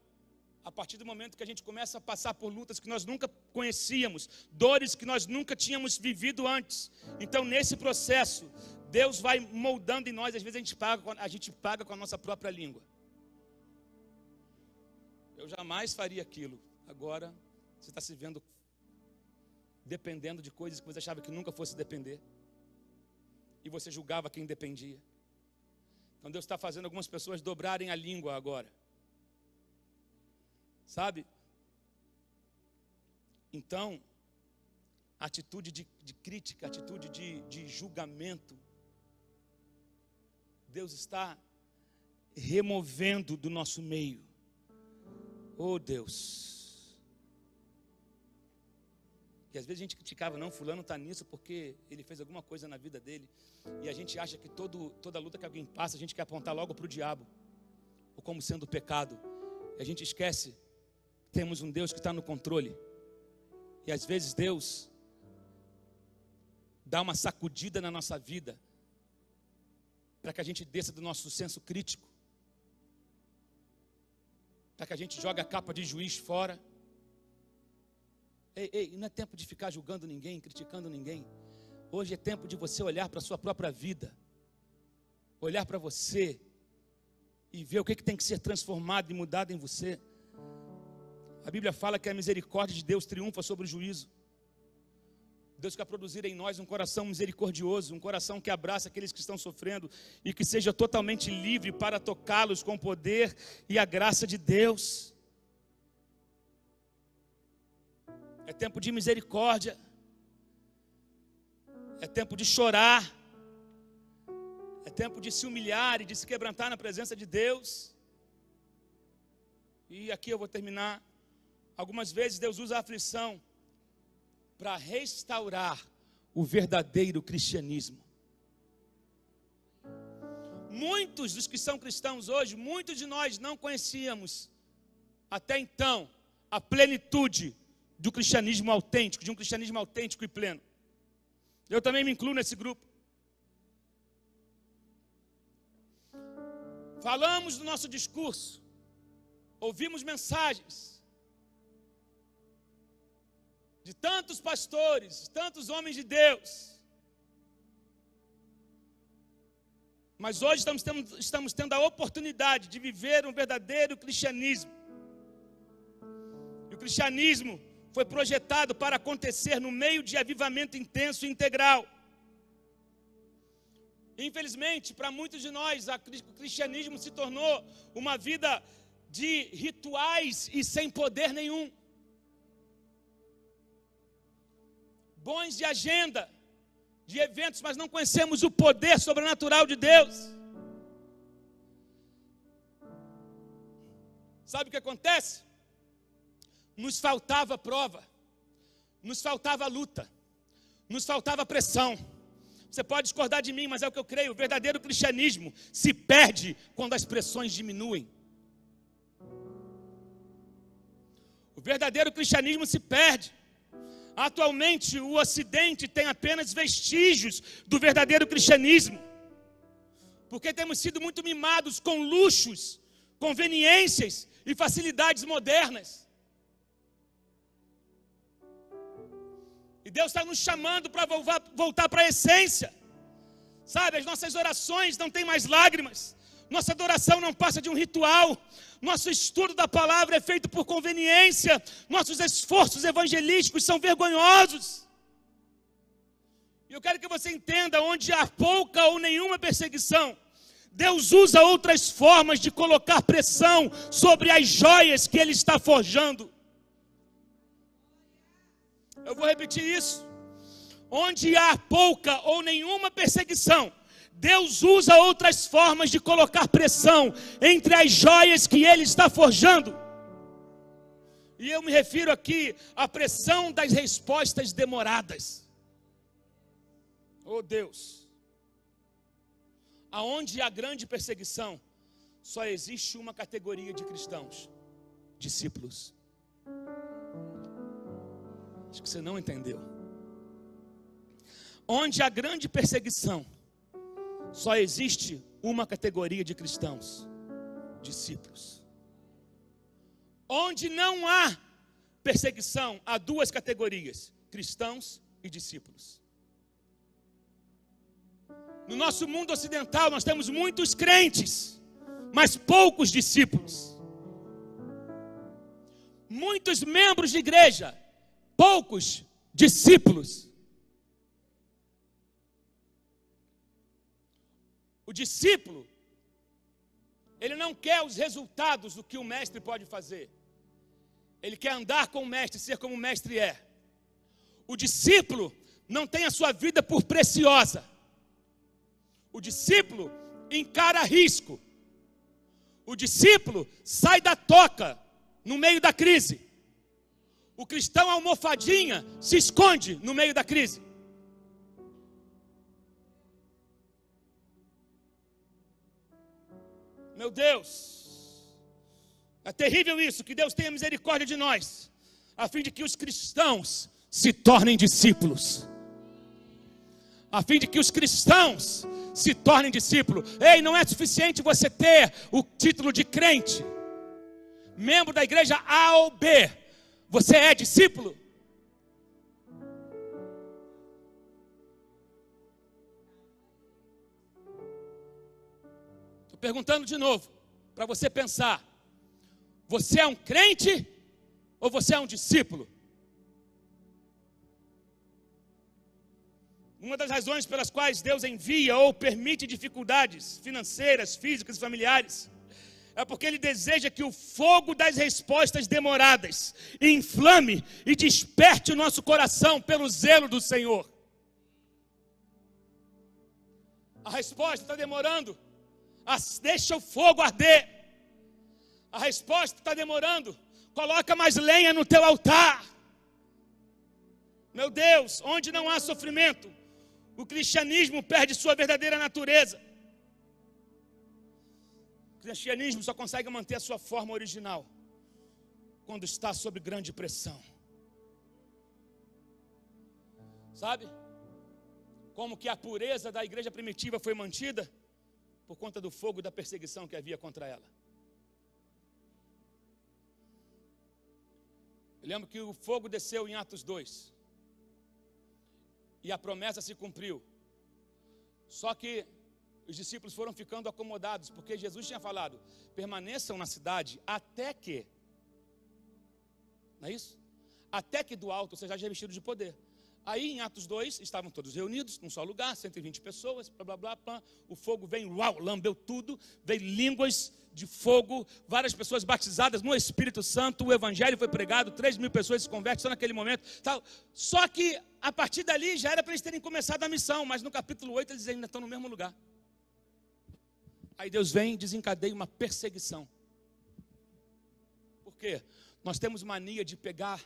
a partir do momento que a gente começa a passar por lutas que nós nunca conhecíamos, dores que nós nunca tínhamos vivido antes. Então, nesse processo, Deus vai moldando em nós. Às vezes a gente paga com a nossa própria língua. Eu jamais faria aquilo. Agora, você está se vendo dependendo de coisas que você achava que nunca fosse depender. E você julgava quem dependia. Então Deus está fazendo algumas pessoas dobrarem a língua agora. Sabe? Então, atitude de crítica, atitude de julgamento, Deus está removendo do nosso meio. Oh Deus. E às vezes a gente criticava, não, fulano está nisso porque ele fez alguma coisa na vida dele. E a gente acha que toda luta que alguém passa, a gente quer apontar logo para o diabo, ou como sendo pecado. E a gente esquece que temos um Deus que está no controle. E às vezes Deus dá uma sacudida na nossa vida, para que a gente desça do nosso senso crítico, para que a gente jogue a capa de juiz fora. Ei, não é tempo de ficar julgando ninguém, criticando ninguém. Hoje é tempo de você olhar para a sua própria vida, olhar para você e ver o que tem que ser transformado e mudado em você. A Bíblia fala que a misericórdia de Deus triunfa sobre o juízo. Deus quer produzir em nós um coração misericordioso, um coração que abraça aqueles que estão sofrendo e que seja totalmente livre para tocá-los com o poder e a graça de Deus. É tempo de misericórdia, é tempo de chorar, é tempo de se humilhar e de se quebrantar na presença de Deus. E aqui eu vou terminar. Algumas vezes Deus usa a aflição para restaurar o verdadeiro cristianismo. Muitos dos que são cristãos hoje, muitos de nós não conhecíamos até então a plenitude do cristianismo autêntico, de um cristianismo autêntico e pleno. Eu também me incluo nesse grupo. Falamos do nosso discurso, ouvimos mensagens de tantos pastores, tantos homens de Deus. Mas hoje estamos tendo a oportunidade de viver um verdadeiro cristianismo. E o cristianismo foi projetado para acontecer no meio de avivamento intenso e integral. Infelizmente, para muitos de nós, o cristianismo se tornou uma vida de rituais e sem poder nenhum. Bons de agenda, de eventos, mas não conhecemos o poder sobrenatural de Deus. Sabe o que acontece? Nos faltava prova, nos faltava luta, nos faltava pressão. Você pode discordar de mim, mas é o que eu creio. O verdadeiro cristianismo se perde quando as pressões diminuem. O verdadeiro cristianismo se perde. Atualmente, o Ocidente tem apenas vestígios do verdadeiro cristianismo, porque temos sido muito mimados com luxos, conveniências e facilidades modernas. E Deus está nos chamando para voltar para a essência. Sabe, as nossas orações não têm mais lágrimas. Nossa adoração não passa de um ritual. Nosso estudo da palavra é feito por conveniência. Nossos esforços evangelísticos são vergonhosos. E eu quero que você entenda, onde há pouca ou nenhuma perseguição, Deus usa outras formas de colocar pressão sobre as joias que Ele está forjando. Eu vou repetir isso. Onde há pouca ou nenhuma perseguição, Deus usa outras formas de colocar pressão entre as joias que Ele está forjando. E eu me refiro aqui à pressão das respostas demoradas. Oh Deus, aonde há grande perseguição, só existe uma categoria de cristãos: discípulos. Acho que você não entendeu. Onde há grande perseguição, só existe uma categoria de cristãos: discípulos. Onde não há perseguição, há duas categorias: cristãos e discípulos. No nosso mundo ocidental nós temos muitos crentes, mas poucos discípulos. Muitos membros de igreja, poucos discípulos. O discípulo Ele não quer os resultados do que o mestre pode fazer. Ele quer andar com o mestre, ser como o mestre é. O discípulo não tem a sua vida por preciosa. O discípulo encara risco. O discípulo sai da toca no meio da crise. O cristão almofadinha se esconde no meio da crise. Meu Deus, é terrível isso, que Deus tenha misericórdia de nós, a fim de que os cristãos se tornem discípulos. A fim de que os cristãos se tornem discípulos. Ei, não é suficiente você ter o título de crente, membro da igreja A ou B. Você é discípulo? Estou perguntando de novo, para você pensar. Você é um crente ou você é um discípulo? Uma das razões pelas quais Deus envia ou permite dificuldades financeiras, físicas e familiares é porque Ele deseja que o fogo das respostas demoradas inflame e desperte o nosso coração pelo zelo do Senhor. A resposta está demorando, deixa o fogo arder. A resposta está demorando, coloca mais lenha no teu altar. Meu Deus, onde não há sofrimento, o cristianismo perde sua verdadeira natureza. O cristianismo só consegue manter a sua forma original quando está sob grande pressão. Sabe? Como que a pureza da igreja primitiva foi mantida? Por conta do fogo da perseguição que havia contra ela. Eu lembro que o fogo desceu em Atos 2. E a promessa se cumpriu. Só que os discípulos foram ficando acomodados, porque Jesus tinha falado, permaneçam na cidade até que, não é isso? Até que do alto seja revestido de poder. Aí em Atos 2, estavam todos reunidos num só lugar, 120 pessoas, blá, blá, blá, blá. O fogo veio, uau, lambeu tudo, veio línguas de fogo, várias pessoas batizadas no Espírito Santo, o evangelho foi pregado, 3.000 pessoas se convertem só naquele momento. Tal. Só que a partir dali já era para eles terem começado a missão, mas no capítulo 8 eles ainda estão no mesmo lugar. Aí Deus vem e desencadeia uma perseguição. Por quê? Nós temos mania de pegar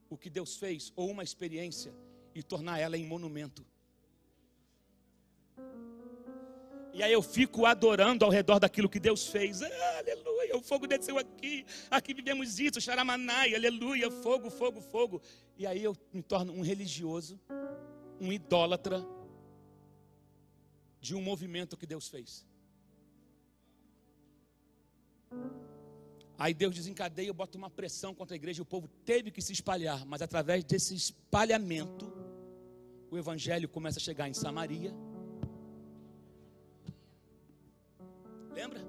o que Deus fez, ou uma experiência, e tornar ela em monumento. E aí eu fico adorando ao redor daquilo que Deus fez. Aleluia, o fogo desceu aqui. Aqui vivemos isso, xaramanai, aleluia, fogo, fogo, fogo. E aí eu me torno um religioso, um idólatra de um movimento que Deus fez. Aí Deus desencadeia, eu boto uma pressão contra a igreja. O povo teve que se espalhar, mas através desse espalhamento o evangelho começa a chegar em Samaria. Lembra?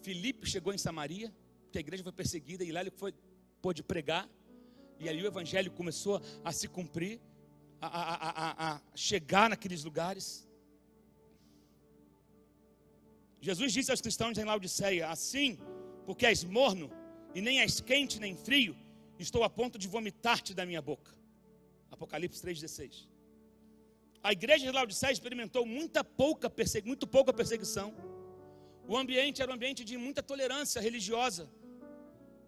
Filipe chegou em Samaria, porque a igreja foi perseguida, e lá ele pôde pregar, e ali o evangelho começou a se cumprir, a chegar naqueles lugares. Jesus disse aos cristãos em Laodiceia, assim, porque és morno, e nem és quente nem frio, estou a ponto de vomitar-te da minha boca. Apocalipse 3,16. A igreja de Laodiceia experimentou muito pouca perseguição. O ambiente era um ambiente de muita tolerância religiosa.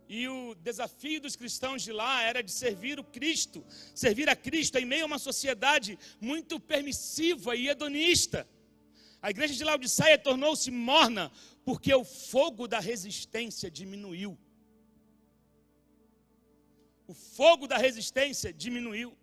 E o desafio dos cristãos de lá era de servir a Cristo em meio a uma sociedade muito permissiva e hedonista. A igreja de Laodiceia tornou-se morna porque o fogo da resistência diminuiu. O fogo da resistência diminuiu.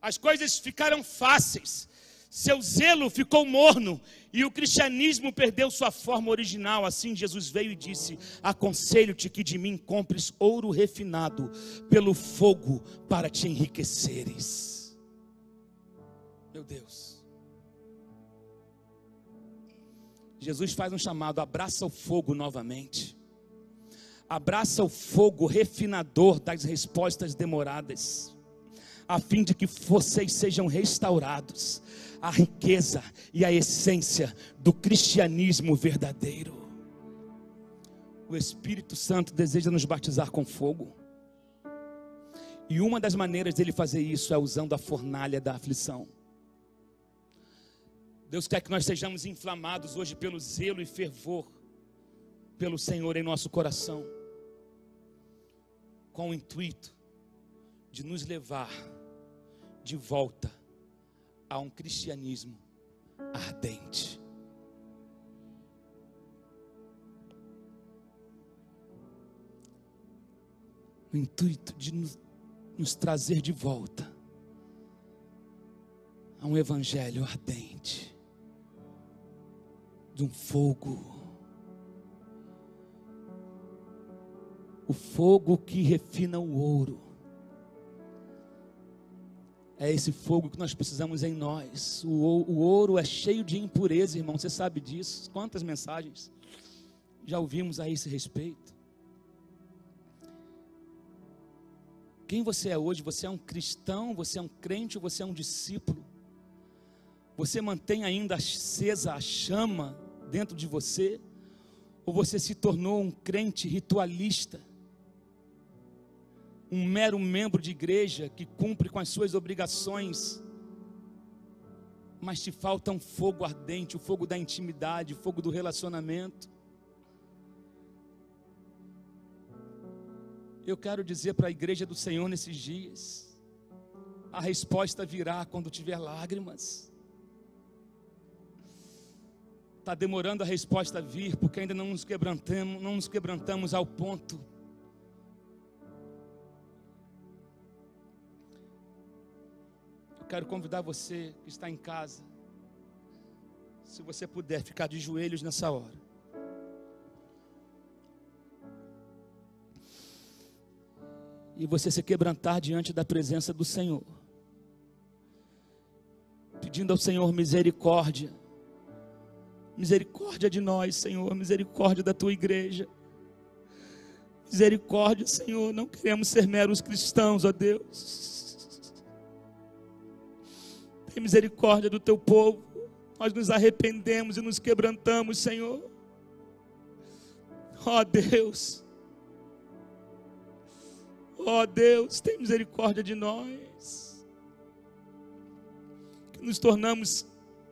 As coisas ficaram fáceis. Seu zelo ficou morno e o cristianismo perdeu sua forma original. Assim Jesus veio e disse: aconselho-te que de mim compres ouro refinado pelo fogo para te enriqueceres. Meu Deus. Jesus faz um chamado, abraça o fogo novamente. Abraça o fogo refinador das respostas demoradas, a fim de que vocês sejam restaurados a riqueza e a essência do cristianismo verdadeiro. O Espírito Santo deseja nos batizar com fogo. E uma das maneiras dele fazer isso é usando a fornalha da aflição. Deus quer que nós sejamos inflamados hoje pelo zelo e fervor pelo Senhor em nosso coração, com o intuito de nos levar de volta a um cristianismo ardente. O intuito de nos trazer de volta a um evangelho ardente, de um fogo, o fogo que refina o ouro. É esse fogo que nós precisamos em nós. O ouro é cheio de impureza, irmão, você sabe disso. Quantas mensagens já ouvimos a esse respeito? Quem você é hoje? Você é um cristão, você é um crente ou você é um discípulo? Você mantém ainda acesa a chama dentro de você? Ou você se tornou um crente ritualista? Um mero membro de igreja que cumpre com as suas obrigações, mas te falta um fogo ardente, o fogo da intimidade, o fogo do relacionamento. Eu quero dizer para a igreja do Senhor nesses dias, a resposta virá quando tiver lágrimas. Está demorando a resposta vir, porque ainda não nos quebrantamos ao ponto. Eu quero convidar você que está em casa, se você puder ficar de joelhos nessa hora. E você se quebrantar diante da presença do Senhor, pedindo ao Senhor misericórdia. Misericórdia de nós, Senhor, misericórdia da tua igreja. Misericórdia, Senhor, não queremos ser meros cristãos, ó Deus. Tem misericórdia do teu povo. Nós nos arrependemos e nos quebrantamos, Senhor. Ó Deus. Ó Deus, tem misericórdia de nós. Que nos tornamos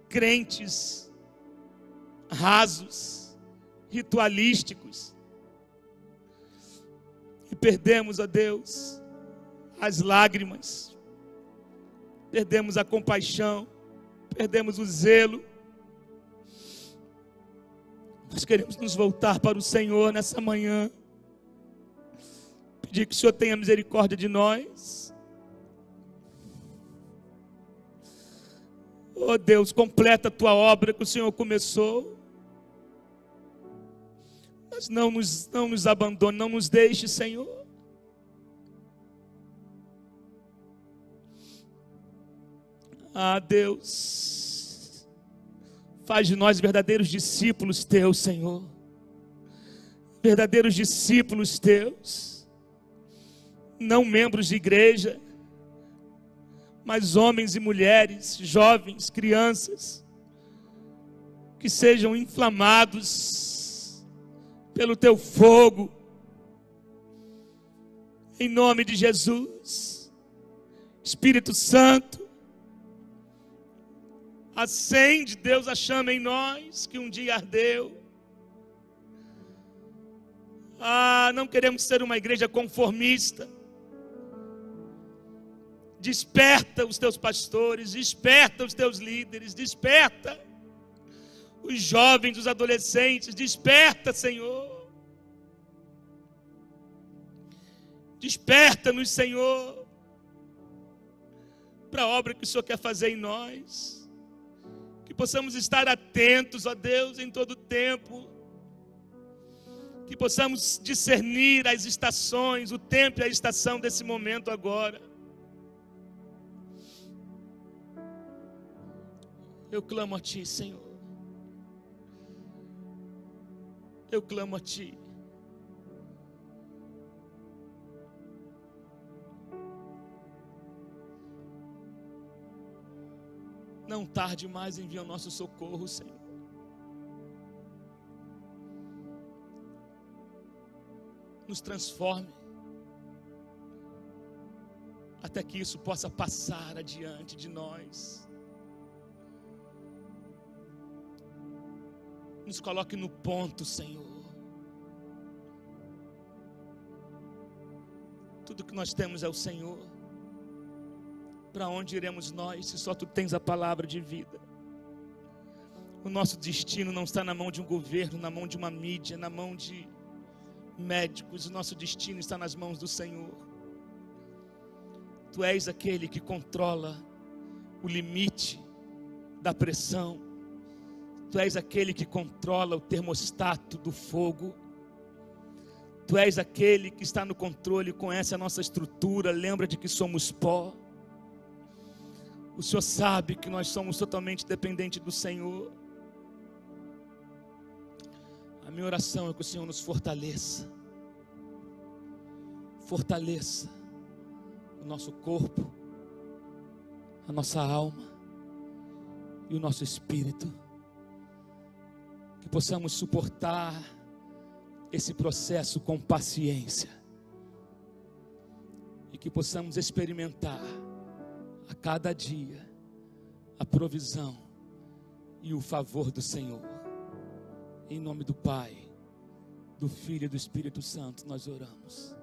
crentes rasos, ritualísticos, e perdemos, ó Deus, as lágrimas, perdemos a compaixão, perdemos o zelo. Nós queremos nos voltar para o Senhor nessa manhã, pedir que o Senhor tenha misericórdia de nós. Oh Deus, completa a tua obra que o Senhor começou. Mas não nos abandone, não nos deixe, Senhor. Ah, Deus, faz de nós verdadeiros discípulos teus, Senhor. Verdadeiros discípulos teus. Não membros de igreja, mas homens e mulheres, jovens, crianças, que sejam inflamados pelo teu fogo, em nome de Jesus. Espírito Santo, acende, Deus, a chama em nós, que um dia ardeu. Não queremos ser uma igreja conformista. Desperta os teus pastores, desperta os teus líderes, desperta os jovens, os adolescentes, desperta, Senhor. Desperta-nos, Senhor, para a obra que o Senhor quer fazer em nós. Que possamos estar atentos, ó Deus, em todo tempo. Que possamos discernir as estações, o tempo e a estação desse momento agora. Eu clamo a Ti, Senhor. Eu clamo a Ti. Não tarde mais em vir ao nosso socorro, Senhor. nos transforme, até que isso possa passar adiante de nós. Nos coloque no ponto, Senhor. Tudo que nós temos é o Senhor. Para onde iremos nós, se só Tu tens a palavra de vida? O nosso destino não está na mão de um governo, na mão de uma mídia, na mão de médicos. O nosso destino está nas mãos do Senhor. Tu és aquele que controla o limite da pressão. Tu és aquele que controla o termostato do fogo. Tu és aquele que está no controle, conhece a nossa estrutura, lembra de que somos pó. O Senhor sabe que nós somos totalmente dependentes do Senhor. A minha oração é que o Senhor nos fortaleça. Fortaleça o nosso corpo, a nossa alma e o nosso espírito. Que possamos suportar esse processo com paciência. E que possamos experimentar a cada dia a provisão e o favor do Senhor. Em nome do Pai, do Filho e do Espírito Santo nós oramos.